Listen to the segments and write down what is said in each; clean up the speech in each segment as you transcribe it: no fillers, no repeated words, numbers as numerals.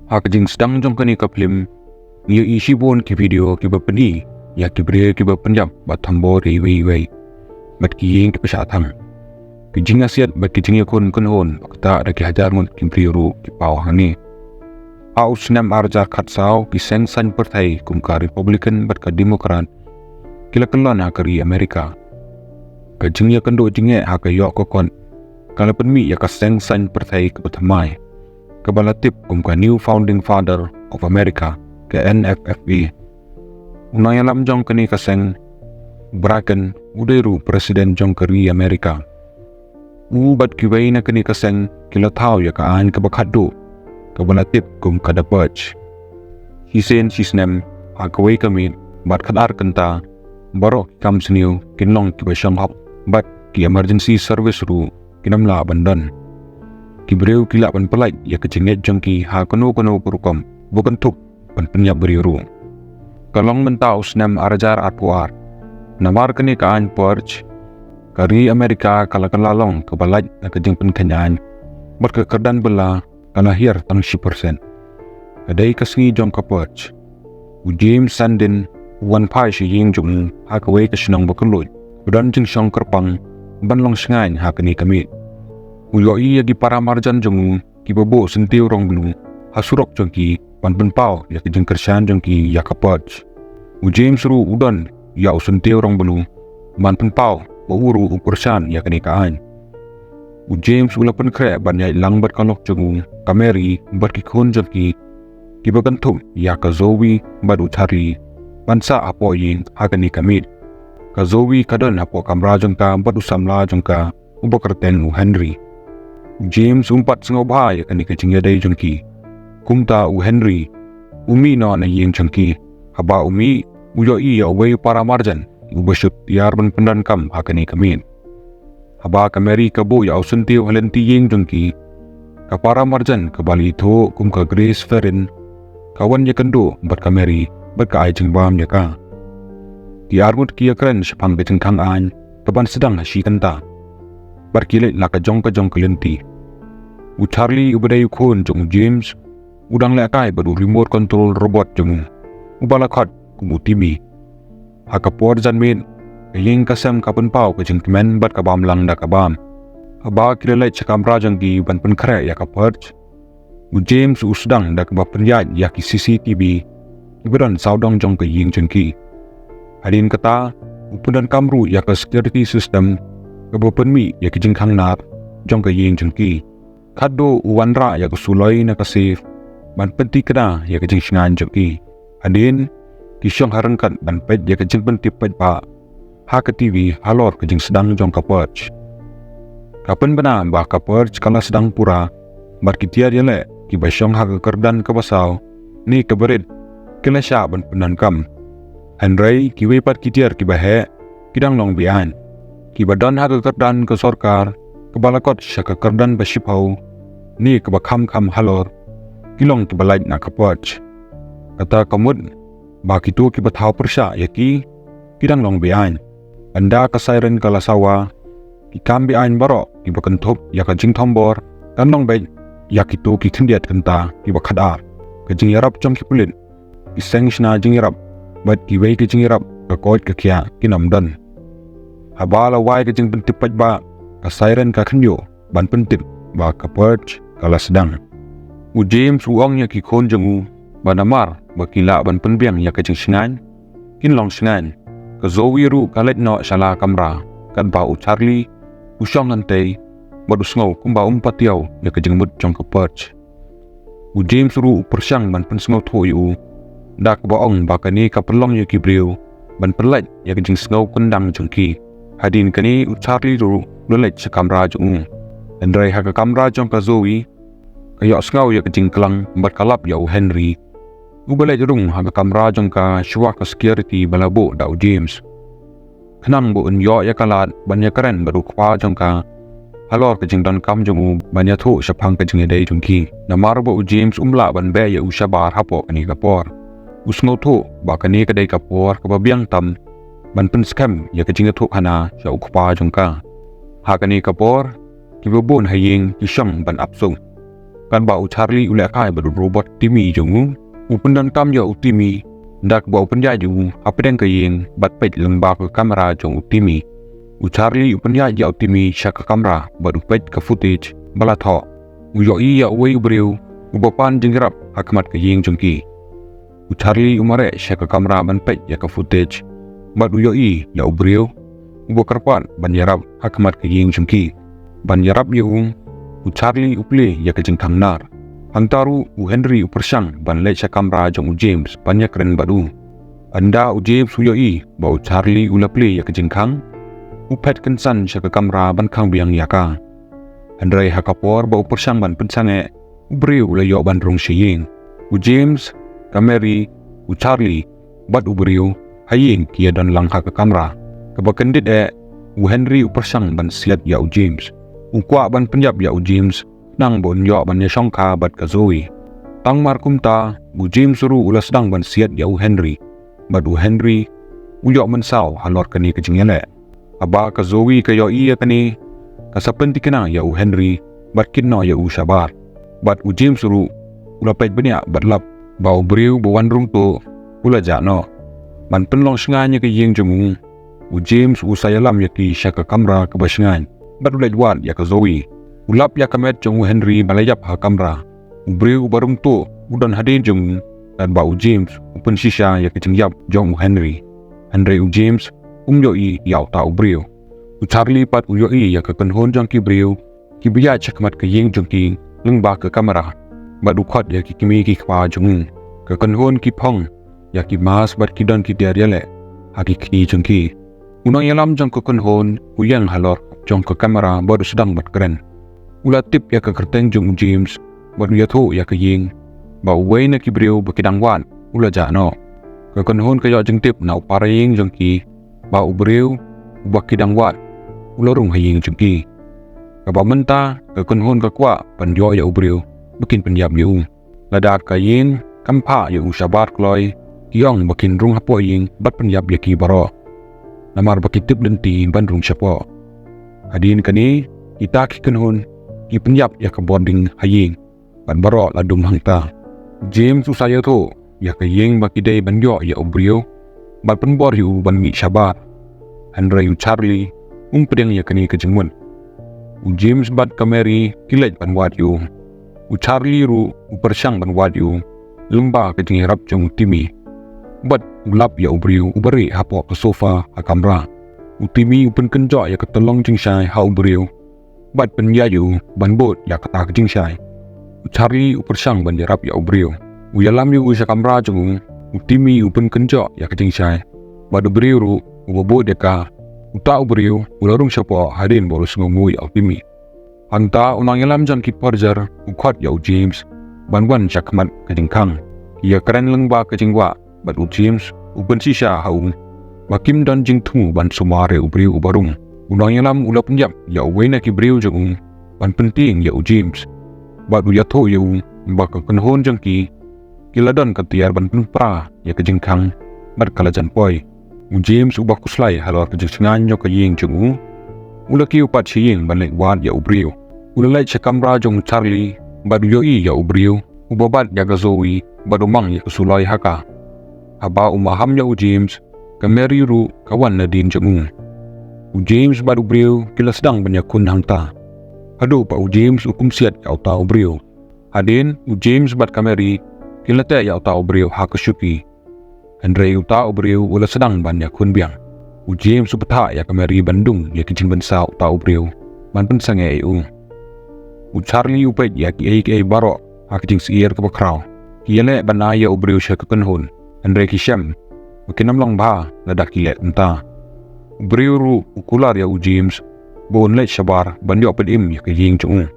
Haka jing sedang jong kani ka film ngiyo isi bon ki video ki bapani ya ki bre ki bapanjam bat thambor wei bat ki yeng ki pasha thang ki jing asiat bat ki jing kon hon bakta da ki hajar ngon ki priru ki paw hani au snam arjar khatsao ki seng san partai kum ka Republican bat ka Democrat kilakalon ha kari Amerika ka jing ya kando jinge ha ka yo ko kon kala penmi ya ka seng san partai ka pathamai kabalatip kum ka New Founding Father of America ke NFFB unaya lam jong kani kaseng braken uderu presiden jong kari Amerika bat kiway na kani kaseng kilataw ya kaan kabakado kabalatip kum kada purge hisen sisnem hakaway kami bat kadar kanta Baroh Kam Sniew kinlong kibasyang hap bat ki emergency service ru kinamla bandan kibreu kilapan pelai ya kecenget jongki ha kono kurukom bukan tuk pan penyap beriru kalong mentau snam arjar atwar namar kini kaan purge kari Amerika kalakalong kebalaj na kejeng penkenyan berkekerdan bela kalahir tang 10% kadai kasngi jong ka purge James Sandin wan pai shi ying jung ha kawai kesenong bekelut bedan jeng syong kerpang banlong sengai ha kini kami Uyoi yagi para marjan jongu ki bobo sentiu rong bulu hasurok jongki pan penpau ya ki jengkersan jongki ya kapaj James ru udan ya sentiu rong bulu man penpau uru ukursan ya kenikaan James ula pen kre ban ya lang bat kalok jongu kameri bat ki khon jongki ki bagantum ya ka zowi bat utari bansa apo yin hakani kamit ka zowi kadan apo kamra jongka bat usamla jongka ubakarten Henry James umpat Sngewbha ya kani kecingnya day jengki kumta Henry umi na yeng jengki haba umi uyoi ya way para marjan ubasyut yar ban pendan kam hakani kamin haba kameri kabo ya usentiu halenti yeng jengki ka para marjan ka bali tho kum ka Grace Ferrin kawan ya kendo bat kameri bat ka ai jengbam ya ka di armut kia kren sepang betengkang an teban sedang si kenta barkilit laka jong kelenti Charlie ubadai kon jong James udang lekai baru remote control robot jong ubalakat kumu TV hakapor janmin yeng kasam kapan pau ke jeng kemen bat kabam lang da kabam aba kirelai cakamra jong gi ban pen kre ya kapurge James usdang da kabap penjat ya ki CCTV ibadan saudang jong ke yeng jengki hadin kata upundan kamru ya ke security system kabopen mi ya ki jengkang nar jong ke yeng jengki kado uwanra ya kesuloi na kasif ban penti kena ya kejeng singan joki adin kisyong harengkat dan pet ya kejeng penti pet pa ha ke TV halor kejeng sedang jong ka purge kapan bena ba ka purge kala sedang pura bar kitia dia le ki basyong ha ke kerdan ke basau ni keberit kila sya ban penan kam Henry ki wepat kitiar ki bahe kidang long Beaiñ ki badan ha ke kerdan ke sorkar kebalakot sya ke kerdan basipau ni kebakam halor kilong kibalaj na kapurge kata kamud baki tu ki bathaw persya yaki kidang long Beaiñ anda ka siren kala sawa ki kam Beaiñ Baroh ki bakentop ya ka jing thombor kan long be yaki tu ki khendiat kenta ki bakhadar ka jing yarap jong ki pulit ki sengshna jing yarap bat ki wei ki jing yarap ka koit ka kya ki namdan habala wai ka jing pentipaj ba ka siren ka khenyo ban pentip ba ka purge kala sedang James uang ya ki khon jengu banamar bakila ban penbiang ya kejeng sengan kin long sengan ka zowi ru kalet no sala kamra kan ba Charlie usong nantai badu sngow kumba patiaw ya kejeng mut jong ka purge James ru persyang ban pen sngow tho yu dak baong ba kani ka pelong ya ki breu ban pelat ya kejeng sngow kendang jengki hadin kani Charlie ru lelet sekamra jung Andrai haka kamra jong ka zowi kaya sngaw ya kejing kelang bat kalap ya Henry ubalai jerung haka kamra jong ka sywa ka security balabo da James kenang bu yo ya kalat banya keren baru kwa jong ka halor kejing dan kam jong banya thu syapang kejing dai jongki namar bu James umla ban be ya ushabar hapo kani kapor usngaw thu ba kani kadai kapor ka babiang tam ban pen scam ya kejing thu khana sya ukpa jong ka hakani kapor kibobon haying kisyang ban apsung kan ba Charlie ule kai ba robot timi jong upendan kam ya utimi dak ba upenya ju Pdiang kayeng bat pet lengba ke kamera jong utimi Charlie upenya ya utimi shaka kamera ba upet ke footage bala tho yo ya wei ubreu ubapan jingrap hakmat kayeng jongki Charlie umare shaka kamera ban pet ya ke footage bat yo ya ubreu ubakarpan ban yarap hakmat kayeng jongki ban yarap yung Charlie uple ya ke jengkang nar hantaru Henry upersang ban le kamera jong James banyak keren badu anda James uyoi ba Charlie ulaple ya ke jengkang upet kensan shaka kamera ban kang biang yaka Andre hakapor ba upersang ban pensange ubreu le yo ban rong shiying James Mary Charlie bat ubreu haying kia dan lang haka kamera kabakendit Henry upersang ban siat ya James ukwa ban penyap ya James nang bon yo ban ya shongka bat ka Zoe tang markumta James ru ulas dang ban siat ya Henry bat Henry uyo man saw halor kani ka jingele aba ka Zoe ka yo iya kani kasapenti kana ya Henry bat kinno ya Shabar bat James ru ula pet banya bat lap ba ubreu bawan rung to ula jano man penlong snganya ka yeng jemu James usayalam ya ki shaka kamera ka basngan badulai wan ya ka Zoe ulap ya kamet jong Henry malayap ha kamera ubreu barung to udan hadin jong dan ba James upen shisha ya ke jengyap jong Henry James yoi ya ta ubreu Charlie pat yoi ya ka kanhon jong ki breu ki biya chakmat ka yeng jong ki lengba ke kamera badu khot ya ki kimi ki kwa jong ka kanhon ki phong ya ki mas bat ki don ki diarele ha ki kni jong ki unang yalam jong ka kanhon uyang halor jong ke kamera baru sedang bat keren ula tip ya ke kerteng jong James baru ya thu ya ke ying ba wei na ki breu bakidang wan ula jano ke kanhon ka yo jeng tip na uparaying jong ki ba ubreu bakidang wan ula rung haying jong ki ka ba menta ke kanhon ka kwa pan yo ya ubreu bakin penyap yu lada ka ying kampa ya Shabar kloi kiong bakin rung hapo ying bat penyap ya ki Baroh namar bakitip lenti ban rung syapo hadin kani kita ki kanhon ki penyap ya ke boarding haying ban Baroh ladum hangta James usaya to ya ke yeng bakidai ban yo ya ubreu ban penbor yu ban mi Shabar Henry Charlie Pdiang ya kani ke jengmun James bat ka Mary kilet ban wat yu Charlie ru upersang ban wat yu lemba ke jengrap jong timi bat ulap ya ubreu ubari hapo ke sofa ha kamera utimi upen kenjo ya ketolong jingsai ha ubreu bat penyayu ban bot ya kata jingsai Charlie upersang ban yarap ya ubreu uyalam yu sa kamera jong utimi upen kenjo ya jingsai bat ubreu ru ubobot deka uta ubreu ularung syapo hadin bolos ngomui utimi hanta unang yalam jang ki parjar ukhot ya James ban wan chakmat ke jingkang ya keren lengba ke jingwa bat James upen sisa haung makim dan jing thu ban sumare ubreu ubarung unang yalam ula penyap ya wei na ki breu jong ban penting ya James bat ya tho yu ba ka kanhon jang ki kiladon ka tiar ban penpra ya ke jingkang bat kalajan poi James ubak kuslai halor ke jingsangan yo ka yeng jong ula ki upat chiyeng ban lek wat ya ubreu ula lai chakamra jong Charlie bat yoi ya ubreu ubabat ya ga Zoe bat umang ya kusulai haka haba umaham ya James ka Mary ru kawan na din jong James bat ubreu kila sedang banyak kun hangta hado pa James ukum siat ya ta ubreu hadin James bat ka Mary kila te ya ta ubreu ha kusyuki Andre uta ubreu ula sedang banyak kun biang James upatha ya ka Mary Bandung ya kijing bansa ta ubreu ban pensange Charlie upet ya ki Baroh ha kijing siir ka bakraw kiyale banaya ubreu sya ka kanhon Andre Kisham makinam lang ba lada kilet enta ubreu ru ukular ya James bon let Shabar banyo pedim ya ka yeng jong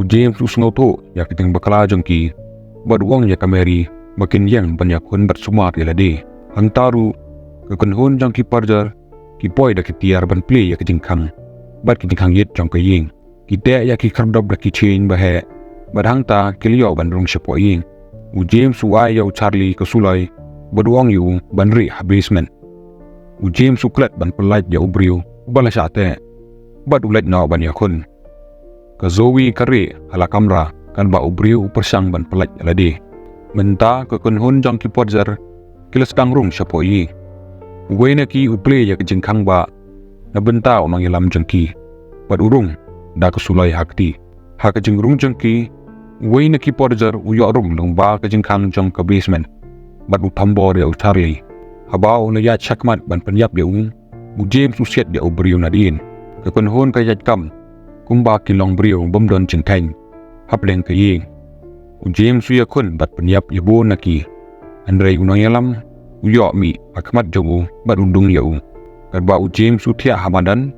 James usngaw to ya kiting bakala jong ki badwang ya ka Mary makin yang banyak kun bersumar ya lade hantaru ke kanhon jang ki parjar ki poi da ki tiar ban play ya ki jingkang bat ki jingkang yet jong ka yeng ki te ya ki kardab da ki chain ba he badhang ta kilyo ban rung syapo yeng James uai ya Charlie ke sulai badwang yu ban ri ha basement James uklet ban pelait ya ubreu bala syate bat ulet na ban ya kun ka Zoe kare hala kamera kan ba ubriu persang ban pelaj alade menta ke kunhun jong ki podzer kilas kang rung syapoi uwe na ki uple ya kejengkang ba na benta unang yalam jengki bat urung da kesulai hakti ha kejengrung jengki uwe na ki podzer uyo rung long ba kejengkang jong ke basement bat utambor ya Charlie habau na ya chakmat ban penyap ya James usiat dia ubriu nadin ke kunhun ka yat kam kumba kilong briu bomdon jengkang hapleng ke ying James suya kun bat penyap ya bo naki Andrei unang yalam uyo mi akmat jongu bat undung ya kad ba James utia hamadan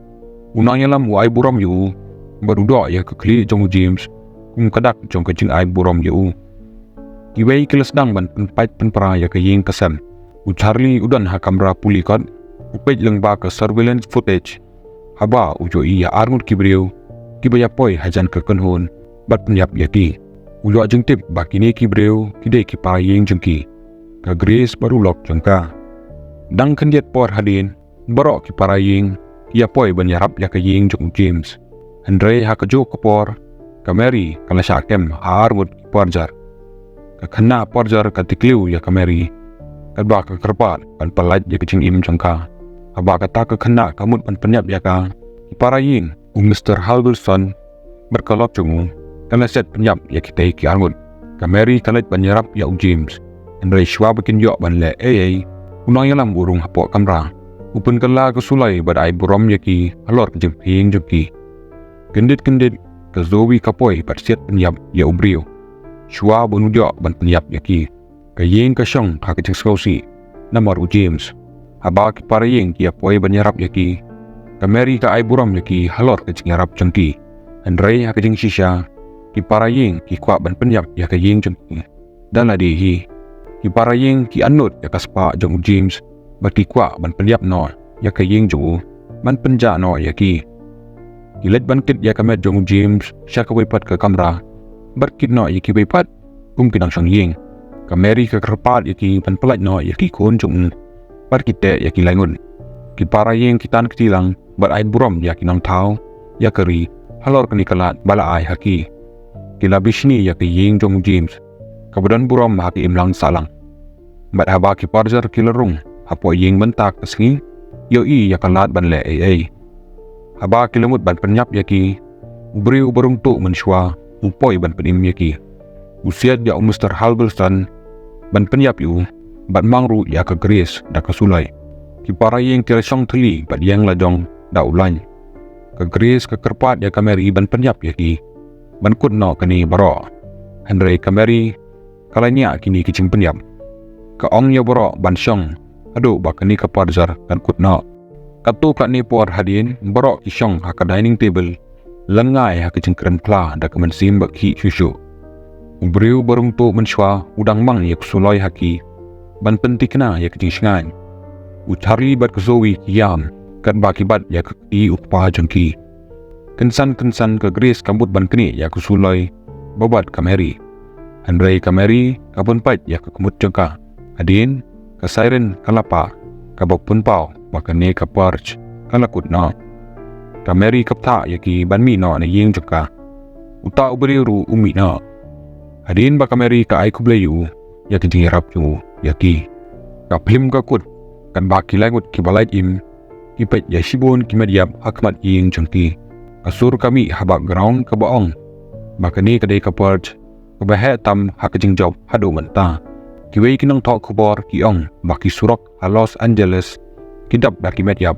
unang yalam ai buram yu bat udo ya ke kli jong James kadak jong ke jing ai buram yu kiwei kilas dang ban penpait penpara ya ke ying kesan Charlie udan ha kamera puli kad upej leng ba ke surveillance footage haba ujo iya arngut kibriu kibaya poi hajan ke kunhun bat penyap yaki ujo jengtip bakini kibriu kide ki parayeng jengki ka Grace baru lok jengka dang kendiat por hadin Baroh ki parayeng ya poi banyarap ya ke yeng jong James Andre ha kejo kapor ka Mary kala syakem arngut porjar ka khana porjar ka tikliu ya ka Mary kadba ka kerpat pan pelaj ya kecing im jengka aba kata ke khana kamut pan penyap ya ka parayeng Mr. Halverson berkelok jungu kala set penyap ya kita ki arngut ka Mary kala banyarap ya James Andre shwa bikin yo ban le unang yalam burung hapok kamera upun kala ke sulai badai buram ya ki halor jeng ping jengki kendit ke Zoe kapoi bat set penyap ya ubriu shwa bunujo ban penyap ya ki ka yeng ka syong ha ke Khasi namar James haba ki parayeng ki apoi banyarap ya ki ka Mary ka ai buram ya ki halor ke jingarap jengki Andre ha ke jing shisha ki parayeng ki kwa ban penyap ya ka yeng jengki dan ladihi ki parayeng ki anut ya kaspa jong James bat ki kwa ban penyap no ya ka yeng jong ban penja no ya ki let ban kit ya ka met jong James sya ka wepat ke kamera bat kit no ya ki wepat kinang sang yeng ka Mary ka kerpat ya ki ban pelaj no ya ki kon jong bat kite ya ki langun ki parayeng ki tan ketilang bat ai buram ya ki nang tau ya keri halor kani kalat bala ai haki ki labishni ya ki yeng jong James kabadan buram haki imlang salang bat haba ki parjar ki lerung hapo yeng bentak kesngi yo ya kalat ban le haba ki lemut ban penyap ya ki ubri uberung tu mensyua upoi ban penim ya ki usiat ya Mr. Halverson ban penyap yu bat mangru ya ke Grace da ke sulai ki parayeng ki syong teli bat yang lajong da ulan ke Grace ke kerpat ya ka Mary ban penyap ya ki ban kut no kani Baroh Andre ka Mary kalanya kini kicing penyap ka ong ya Baroh ban syong adu bakani ka parjar kan kut no katu ka ni por hadin Baroh ki syong ha ka dining table lengai ha kicing keren pla da ka mensim bak hi syusyu ubriu barung tu mensyua udang mang ya kusuloi haki ban pentikna ya kecing shngan Charlie bat ke Zoe kiam kan bakibat ya ke i upa jengki kensan ke Grace kambut ban kini ya kusuloi babat ka Mary Andre ka Mary kabun pat ya ke kemut jengka adin ka siren kalapa ka bapun pau bakane ka porch kalakut no ka Mary kapta ya ki ban mi no na yeng jengka uta ubriu umi no adin baka Mary ka ai kublayu ya ke jingrap yu ya ki ka plim ka kut kan baki langut ki balai im ki pet ya shibon ki mediap hakmat yeng jengki kasur kami habak ground ka baong bakani kadai ka porch ka bahe tam hak jingjob hadu menta ki wei kinang thok khobor ki ong baki surok ha Los Angeles ki dap baki mediap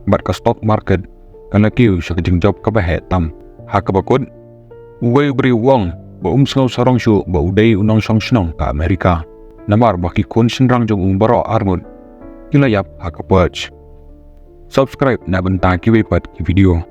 bat ka stock market kana kiu sha jingjob ka bahe tam hak bakut wei bri wong ba sngau sarong shu ba udai unang song snong ka Amerika namar baki kon sinrang jong Baroh armut kilayap haka perch subscribe na benta ki wepat ki video